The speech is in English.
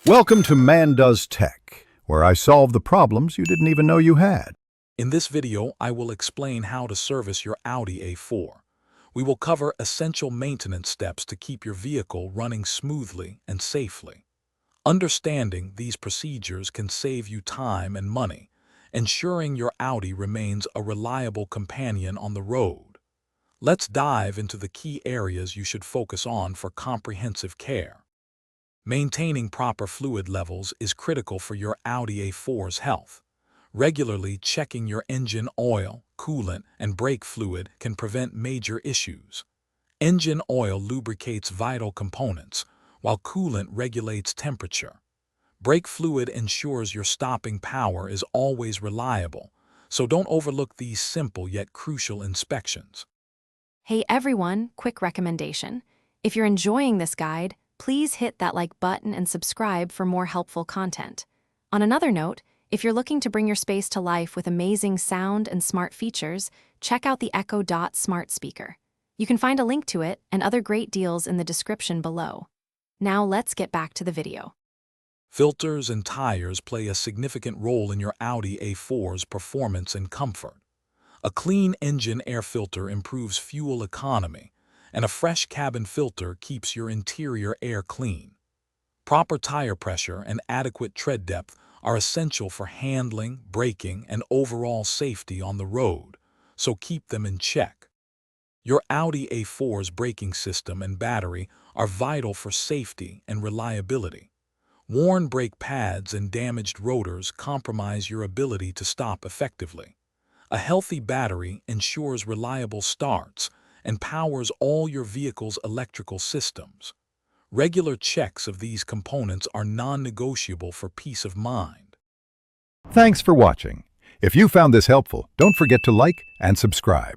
Welcome to Man Does Tech, where I solve the problems you didn't even know you had. In this video, I will explain how to service your Audi A4. We will cover essential maintenance steps to keep your vehicle running smoothly and safely. Understanding these procedures can save you time and money, ensuring your Audi remains a reliable companion on the road. Let's dive into the key areas you should focus on for comprehensive care. Maintaining proper fluid levels is critical for your Audi A4's health. Regularly checking your engine oil, coolant, and brake fluid can prevent major issues. Engine oil lubricates vital components, while coolant regulates temperature. Brake fluid ensures your stopping power is always reliable, so don't overlook these simple yet crucial inspections. Hey everyone, quick recommendation. If you're enjoying this guide, please hit that like button and subscribe for more helpful content. On another note, if you're looking to bring your space to life with amazing sound and smart features, check out the Echo Dot smart speaker. You can find a link to it and other great deals in the description below. Now let's get back to the video. Filters and tires play a significant role in your Audi A4's performance and comfort. A clean engine air filter improves fuel economy, and a fresh cabin filter keeps your interior air clean. Proper tire pressure and adequate tread depth are essential for handling, braking, and overall safety on the road, so keep them in check. Your Audi A4's braking system and battery are vital for safety and reliability. Worn brake pads and damaged rotors compromise your ability to stop effectively. A healthy battery ensures reliable starts and powers all your vehicle's electrical systems. Regular checks of these components are non-negotiable for peace of mind. Thanks for watching. If you found this helpful, don't forget to like and subscribe.